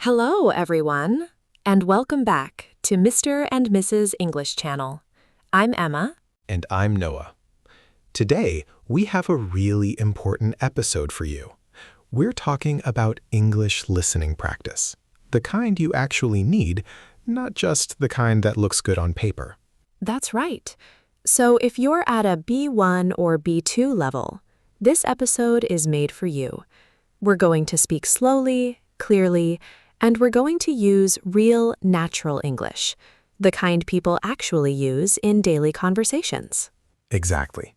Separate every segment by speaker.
Speaker 1: Hello, everyone, and welcome back to Mr. and Mrs. English Channel. I'm Emma.
Speaker 2: And I'm Noah. Today, we have a really important episode for you. We're talking about English listening practice, the kind you actually need, not just the kind that looks good on paper.
Speaker 1: That's right. So if you're at a B1 or B2 level, this episode is made for you. We're going to speak slowly, clearly, and we're going to use real, natural English, the kind people actually use in daily conversations.
Speaker 2: Exactly.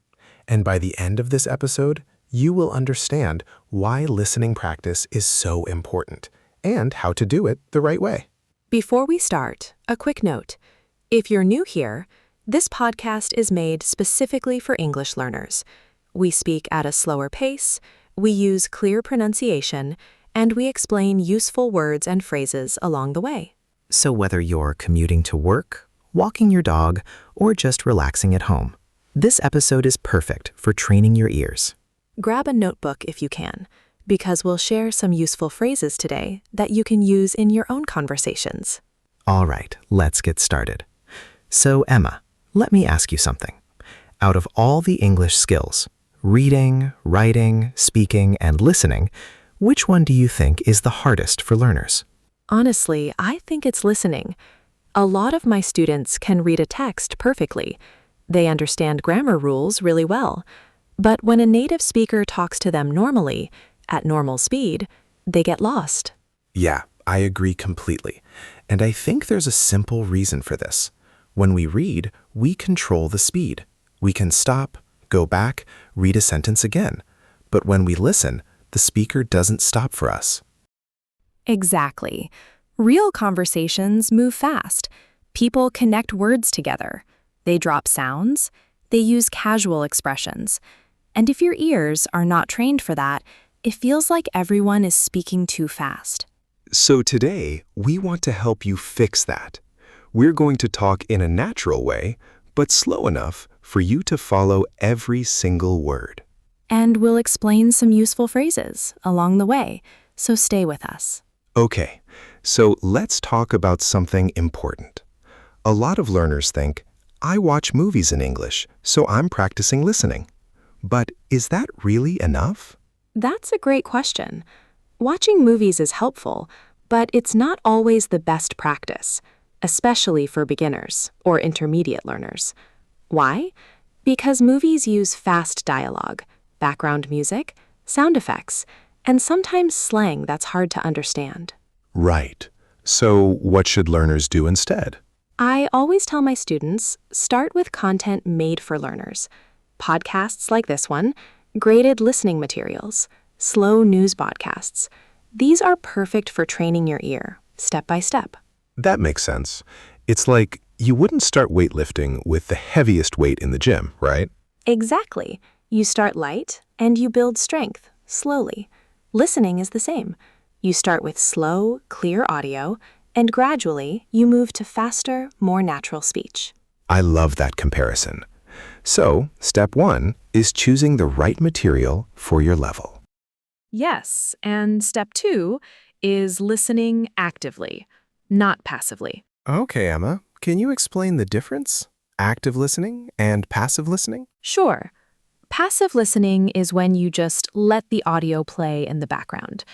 Speaker 2: And by the end of this episode, you will understand why listening practice is so important and how to do it the right way.
Speaker 1: Before we start, a quick note. If you're new here, this podcast is made specifically for English learners. We speak at a slower pace, we use clear pronunciation, and we explain useful words and phrases along the way.
Speaker 3: So whether you're commuting to work, walking your dog, or just relaxing at home, this episode is perfect for training your ears.
Speaker 1: Grab a notebook if you can, because we'll share some useful phrases today that you can use in your own conversations.
Speaker 3: All right, let's get started. So Emma, let me ask you something. Out of all the English skills, reading, writing, speaking, and listening, which one do you think is the hardest for learners?
Speaker 1: Honestly, I think it's listening. A lot of my students can read a text perfectly. They understand grammar rules really well. But when a native speaker talks to them normally, at normal speed, they get lost.
Speaker 2: Yeah, I agree completely. And I think there's a simple reason for this. When we read, we control the speed. We can stop, go back, read a sentence again. But when we listen, the speaker doesn't stop for us.
Speaker 1: Exactly. Real conversations move fast. People connect words together. They drop sounds. They use casual expressions. And if your ears are not trained for that, it feels like everyone is speaking too fast.
Speaker 2: So today, we want to help you fix that. We're going to talk in a natural way, but slow enough for you to follow every single word.
Speaker 1: And we'll explain some useful phrases along the way, so stay with us.
Speaker 2: Okay, so let's talk about something important. A lot of learners think, I watch movies in English, so I'm practicing listening. But is that really enough?
Speaker 1: That's a great question. Watching movies is helpful, but it's not always the best practice, especially for beginners or intermediate learners. Why? Because movies use fast dialogue, background music, sound effects, and sometimes slang that's hard to understand.
Speaker 2: Right. So what should learners do instead?
Speaker 1: I always tell my students, start with content made for learners. Podcasts like this one, graded listening materials, slow news podcasts. These are perfect for training your ear, step by step.
Speaker 2: That makes sense. It's like you wouldn't start weightlifting with the heaviest weight in the gym, right?
Speaker 1: Exactly. You start light and you build strength, slowly. Listening is the same. You start with slow, clear audio, and gradually you move to faster, more natural speech.
Speaker 2: I love that comparison. So, step 1 is choosing the right material for your level.
Speaker 1: Yes, and step 2 is listening actively, not passively.
Speaker 2: Okay, Emma, can you explain the difference? Active listening and passive listening?
Speaker 1: Sure. Passive listening is when you just let the audio play in the background.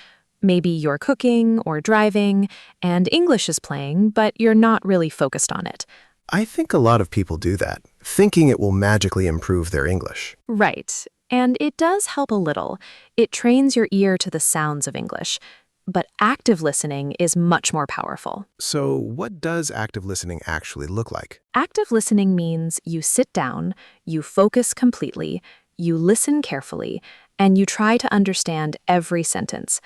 Speaker 1: Maybe you're cooking or driving, and English is playing, but you're not really focused on it.
Speaker 2: I think a lot of people do that, thinking it will magically improve their English.
Speaker 1: Right. And it does help a little. It trains your ear to the sounds of English. But active listening is much more powerful.
Speaker 2: So, what does active listening actually look like?
Speaker 1: Active listening means you sit down, you focus completely, you listen carefully, and you try to understand every sentence.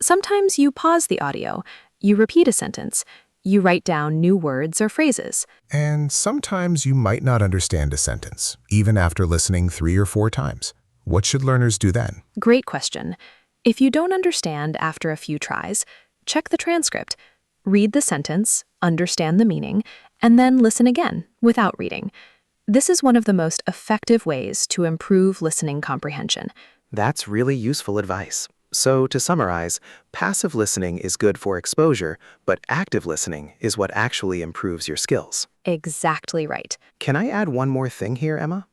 Speaker 1: Sometimes you pause the audio, you repeat a sentence, you write down new words or phrases.
Speaker 2: And sometimes you might not understand a sentence, even after listening 3 or 4 times. What should learners do then?
Speaker 1: Great question. If you don't understand after a few tries, check the transcript. Read the sentence, understand the meaning, and then listen again without reading. This is one of the most effective ways to improve listening comprehension.
Speaker 3: That's really useful advice.
Speaker 2: So, to summarize, passive listening is good for exposure, but active listening is what actually improves your skills.
Speaker 1: Exactly right.
Speaker 2: Can I add one more thing here, Emma?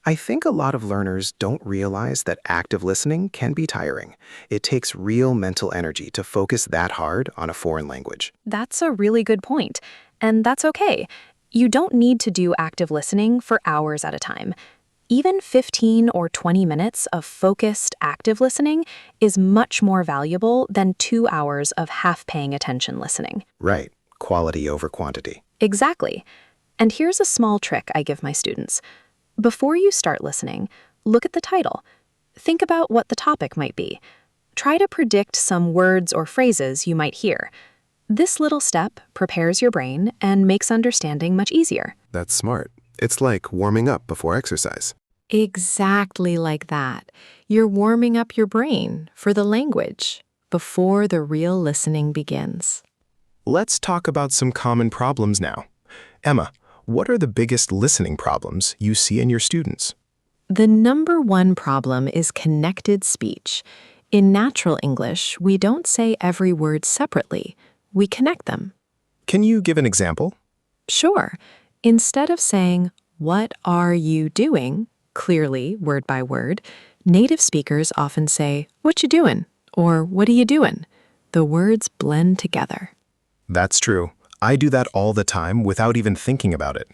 Speaker 2: I think a lot of learners don't realize that active listening can be tiring. It takes real mental energy to focus that hard on a foreign language.
Speaker 1: That's a really good point, and that's okay. You don't need to do active listening for hours at a time. Even 15 or 20 minutes of focused, active listening is much more valuable than 2 hours of half-paying attention listening.
Speaker 2: Right. Quality over quantity.
Speaker 1: Exactly. And here's a small trick I give my students. Before you start listening, look at the title. Think about what the topic might be. Try to predict some words or phrases you might hear. This little step prepares your brain and makes understanding much easier.
Speaker 4: That's smart. It's like warming up before exercise.
Speaker 1: Exactly like that. You're warming up your brain for the language before the real listening begins.
Speaker 4: Let's talk about some common problems now. Emma, what are the biggest listening problems you see in your students?
Speaker 1: The number one problem is connected speech. In natural English, we don't say every word separately. We connect them.
Speaker 4: Can you give an example?
Speaker 1: Sure. Instead of saying, "What are you doing?" clearly, word by word, native speakers often say, "What you doing?" or "What are you doing?" The words blend together.
Speaker 4: That's true. I do that all the time without even thinking about it.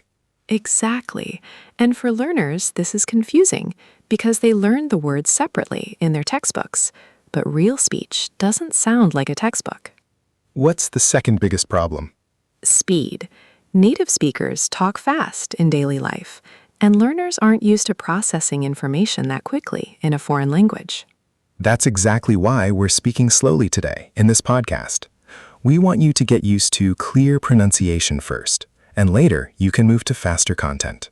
Speaker 1: Exactly. And for learners, this is confusing because they learn the words separately in their textbooks. But real speech doesn't sound like a textbook.
Speaker 4: What's the second biggest problem?
Speaker 1: Speed. Native speakers talk fast in daily life, and learners aren't used to processing information that quickly in a foreign language.
Speaker 4: That's exactly why we're speaking slowly today in this podcast. We want you to get used to clear pronunciation first, and later you can move to faster content.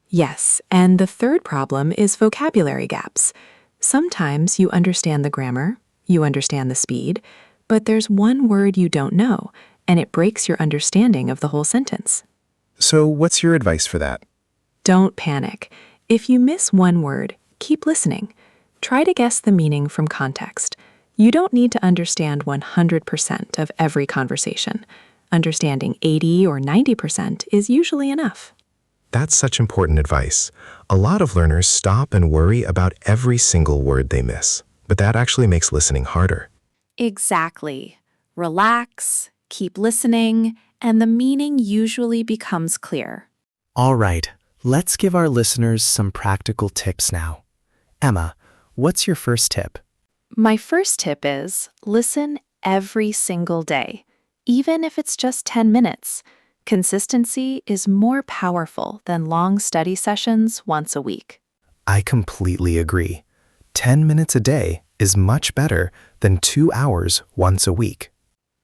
Speaker 1: Yes, and the third problem is vocabulary gaps. Sometimes you understand the grammar, you understand the speed, but there's one word you don't know, and it breaks your understanding of the whole sentence.
Speaker 4: So what's your advice for that?
Speaker 1: Don't panic. If you miss one word, keep listening. Try to guess the meaning from context. You don't need to understand 100% of every conversation. Understanding 80 or 90% is usually enough.
Speaker 4: That's such important advice. A lot of learners stop and worry about every single word they miss, but that actually makes listening harder.
Speaker 5: Exactly. Relax, keep listening, and the meaning usually becomes clear.
Speaker 3: All right, let's give our listeners some practical tips now. Emma, what's your first tip?
Speaker 5: My first tip is listen every single day, even if it's just 10 minutes. Consistency is more powerful than long study sessions once a week.
Speaker 3: I completely agree. 10 minutes a day is much better than 2 hours once a week.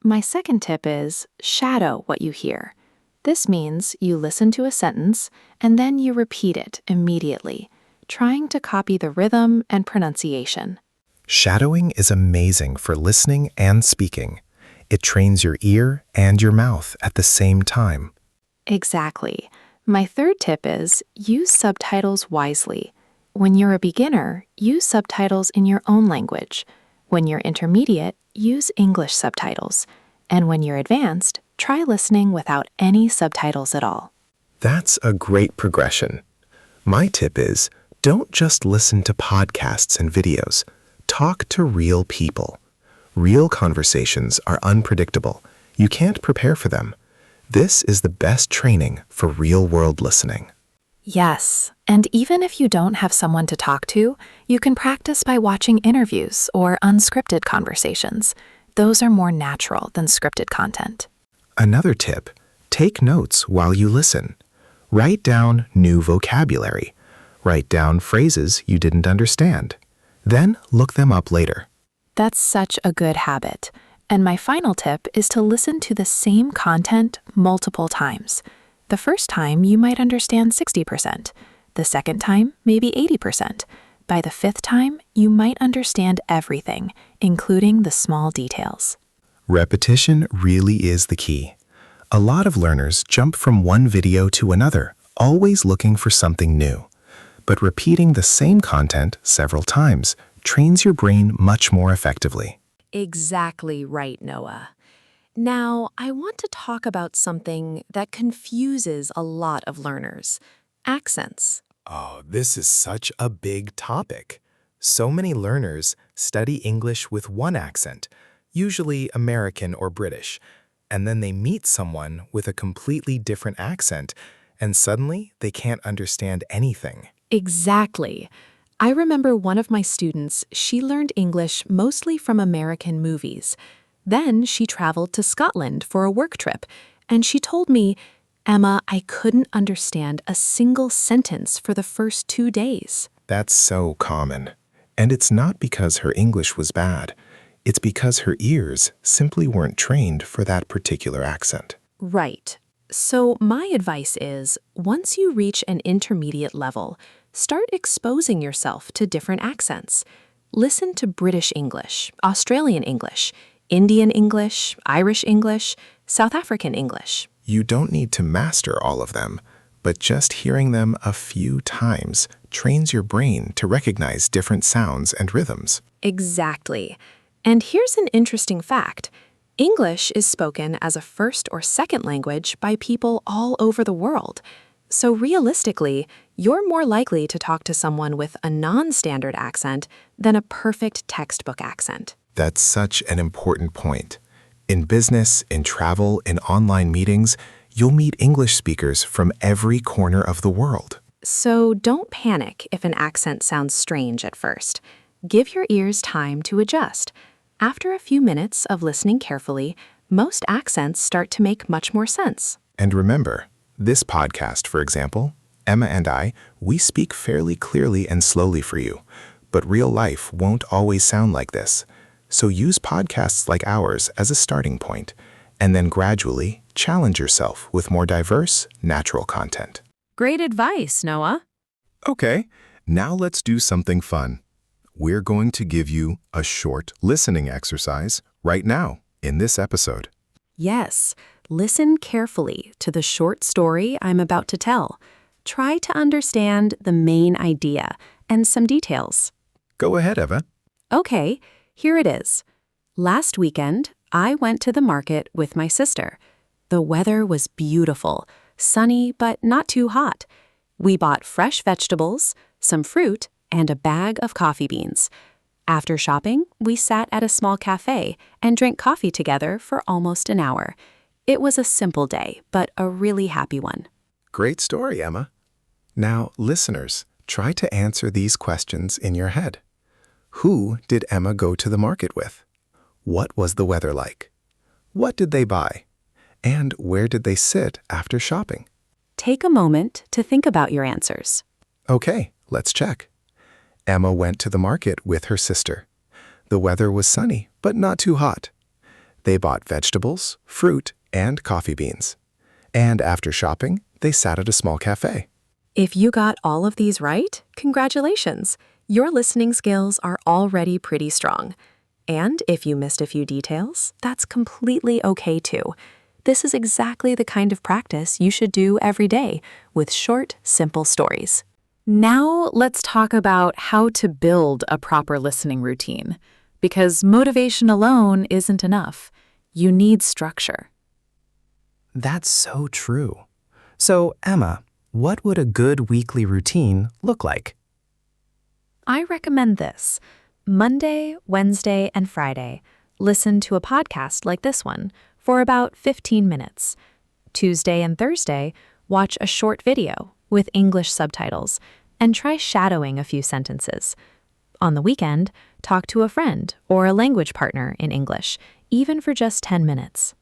Speaker 5: My second tip is shadow what you hear. This means you listen to a sentence and then you repeat it immediately, trying to copy the rhythm and pronunciation.
Speaker 2: Shadowing is amazing for listening and speaking. It trains your ear and your mouth at the same time.
Speaker 5: Exactly. My third tip is use subtitles wisely. When you're a beginner, use subtitles in your own language. When you're intermediate, use English subtitles. And when you're advanced, try listening without any subtitles at all.
Speaker 2: That's a great progression. My tip is, don't just listen to podcasts and videos. Talk to real people. Real conversations are unpredictable. You can't prepare for them. This is the best training for real-world listening.
Speaker 5: Yes, and even if you don't have someone to talk to, you can practice by watching interviews or unscripted conversations. Those are more natural than scripted content.
Speaker 2: Another tip, take notes while you listen. Write down new vocabulary. Write down phrases you didn't understand. Then look them up later.
Speaker 5: That's such a good habit. And my final tip is to listen to the same content multiple times. The first time, you might understand 60%. The second time, maybe 80%. By the fifth time, you might understand everything, including the small details.
Speaker 2: Repetition really is the key. A lot of learners jump from one video to another, always looking for something new. But repeating the same content several times
Speaker 4: trains your brain much more effectively.
Speaker 1: Exactly right, Noah. Now, I want to talk about something that confuses a lot of learners: accents.
Speaker 2: Oh, this is such a big topic. So many learners study English with one accent, usually American or British, and then they meet someone with a completely different accent, and suddenly they can't understand anything.
Speaker 1: Exactly. I remember one of my students, she learned English mostly from American movies. Then she traveled to Scotland for a work trip, and she told me, "Emma, I couldn't understand a single sentence for the first 2 days."
Speaker 4: That's so common. And it's not because her English was bad. It's because her ears simply weren't trained for that particular accent.
Speaker 1: Right. So my advice is, once you reach an intermediate level, start exposing yourself to different accents. Listen to British English, Australian English, Indian English, Irish English, South African English.
Speaker 4: You don't need to master all of them, but just hearing them a few times trains your brain to recognize different sounds and rhythms.
Speaker 1: Exactly. And here's an interesting fact. English is spoken as a first or second language by people all over the world. So realistically, you're more likely to talk to someone with a non-standard accent than a perfect textbook accent.
Speaker 4: That's such an important point. In business, in travel, in online meetings, you'll meet English speakers from every corner of the world.
Speaker 1: So don't panic if an accent sounds strange at first. Give your ears time to adjust. After a few minutes of listening carefully, most accents start to make much more sense.
Speaker 4: And remember, this podcast, for example, Emma and I, we speak fairly clearly and slowly for you, but real life won't always sound like this. So use podcasts like ours as a starting point, and then gradually challenge yourself with more diverse, natural content.
Speaker 1: Great advice, Noah.
Speaker 4: Okay, now let's do something fun. We're going to give you a short listening exercise right now in this episode.
Speaker 1: Yes, listen carefully to the short story I'm about to tell. Try to understand the main idea and some details.
Speaker 4: Go ahead, Eva.
Speaker 1: Okay, here it is. Last weekend, I went to the market with my sister. The weather was beautiful, sunny but not too hot. We bought fresh vegetables, some fruit, and a bag of coffee beans. After shopping, we sat at a small cafe and drank coffee together for almost an hour. It was a simple day, but a really happy one.
Speaker 4: Great story, Emma. Now, listeners, try to answer these questions in your head. Who did Emma go to the market with? What was the weather like? What did they buy? And where did they sit after shopping?
Speaker 1: Take a moment to think about your answers.
Speaker 4: Okay, let's check. Emma went to the market with her sister. The weather was sunny, but not too hot. They bought vegetables, fruit, and coffee beans. And after shopping, they sat at a small cafe.
Speaker 1: If you got all of these right, congratulations. Your listening skills are already pretty strong. And if you missed a few details, that's completely okay too. This is exactly the kind of practice you should do every day with short, simple stories. Now let's talk about how to build a proper listening routine, because motivation alone isn't enough. You need structure.
Speaker 3: That's so true. So, Emma, what would a good weekly routine look like?
Speaker 1: I recommend this. Monday, Wednesday, and Friday, listen to a podcast like this one for about 15 minutes. Tuesday and Thursday, watch a short video with English subtitles and try shadowing a few sentences. On the weekend, talk to a friend or a language partner in English, even for just 10 minutes.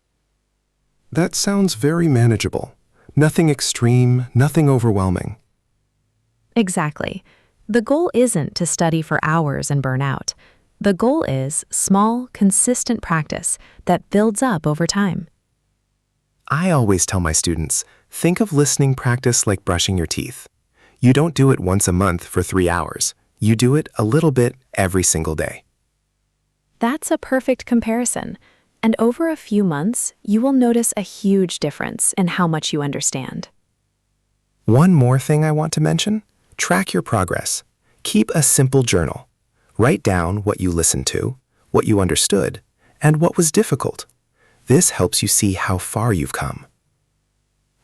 Speaker 4: That sounds very manageable. Nothing extreme, nothing overwhelming.
Speaker 1: Exactly. The goal isn't to study for hours and burn out. The goal is small, consistent practice that builds up over time.
Speaker 2: I always tell my students, think of listening practice like brushing your teeth. You don't do it once a month for 3 hours. You do it a little bit every single day.
Speaker 1: That's a perfect comparison. And over a few months, you will notice a huge difference in how much you understand.
Speaker 2: One more thing I want to mention, track your progress. Keep a simple journal. Write down what you listened to, what you understood, and what was difficult. This helps you see how far you've come.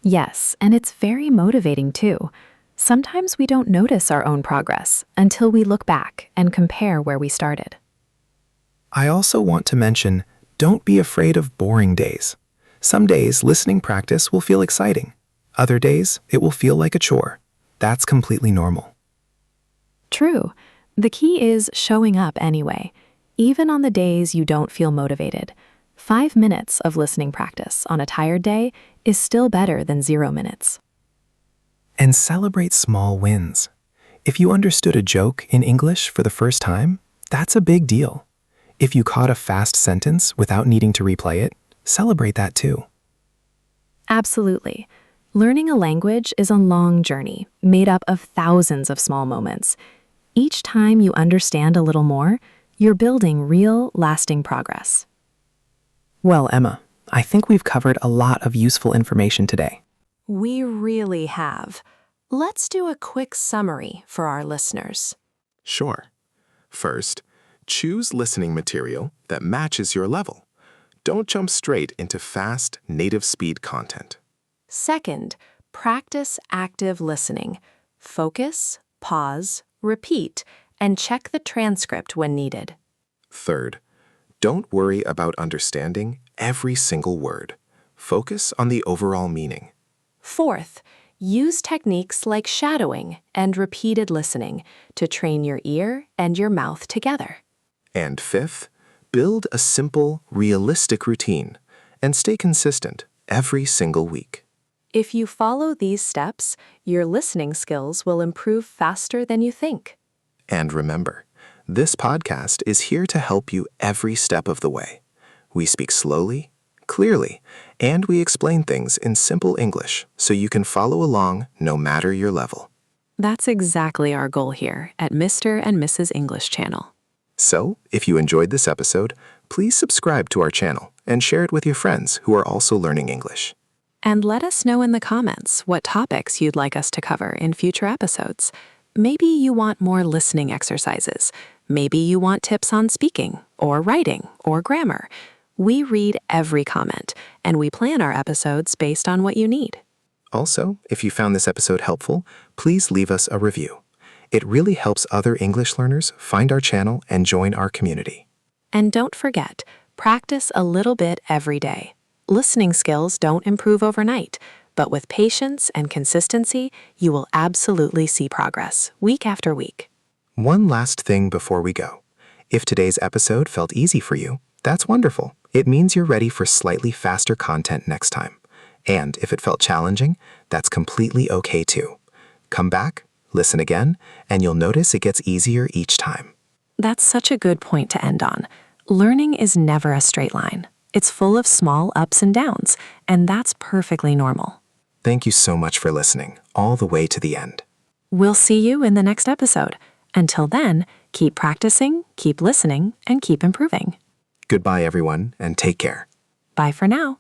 Speaker 5: Yes, and it's very motivating too. Sometimes we don't notice our own progress until we look back and compare where we started.
Speaker 2: I also want to mention, don't be afraid of boring days. Some days, listening practice will feel exciting. Other days, it will feel like a chore. That's completely normal.
Speaker 5: True. The key is showing up anyway, even on the days you don't feel motivated. 5 minutes of listening practice on a tired day is still better than 0 minutes.
Speaker 2: And celebrate small wins. If you understood a joke in English for the first time, that's a big deal. If you caught a fast sentence without needing to replay it, celebrate that too.
Speaker 5: Absolutely. Learning a language is a long journey made up of thousands of small moments. Each time you understand a little more, you're building real, lasting progress.
Speaker 3: Well, Emma, I think we've covered a lot of useful information today.
Speaker 1: We really have. Let's do a quick summary for our listeners.
Speaker 4: Sure. First, choose listening material that matches your level. Don't jump straight into fast, native speed content.
Speaker 1: Second, practice active listening. Focus, pause, repeat, and check the transcript when needed.
Speaker 4: Third, don't worry about understanding every single word. Focus on the overall meaning.
Speaker 1: Fourth, use techniques like shadowing and repeated listening to train your ear and your mouth together.
Speaker 4: And fifth, build a simple, realistic routine and stay consistent every single week.
Speaker 1: If you follow these steps, your listening skills will improve faster than you think.
Speaker 4: And remember, this podcast is here to help you every step of the way. We speak slowly, clearly, and we explain things in simple English so you can follow along no matter your level.
Speaker 1: That's exactly our goal here at Mr. and Mrs. English Channel.
Speaker 4: So, if you enjoyed this episode, please subscribe to our channel and share it with your friends who are also learning English.
Speaker 1: And let us know in the comments what topics you'd like us to cover in future episodes. Maybe you want more listening exercises. Maybe you want tips on speaking, or writing, or grammar. We read every comment, and we plan our episodes based on what you need.
Speaker 4: Also, if you found this episode helpful, please leave us a review. It really helps other English learners find our channel and join our community.
Speaker 1: And don't forget, practice a little bit every day. Listening skills don't improve overnight, but with patience and consistency, you will absolutely see progress week after week.
Speaker 4: One last thing before we go. If today's episode felt easy for you, that's wonderful. It means you're ready for slightly faster content next time. And if it felt challenging, that's completely okay too. Come back, listen again, and you'll notice it gets easier each time.
Speaker 1: That's such a good point to end on. Learning is never a straight line. It's full of small ups and downs, and that's perfectly normal.
Speaker 4: Thank you so much for listening, all the way to the end.
Speaker 1: We'll see you in the next episode. Until then, keep practicing, keep listening, and keep improving.
Speaker 4: Goodbye, everyone, and take care.
Speaker 1: Bye for now.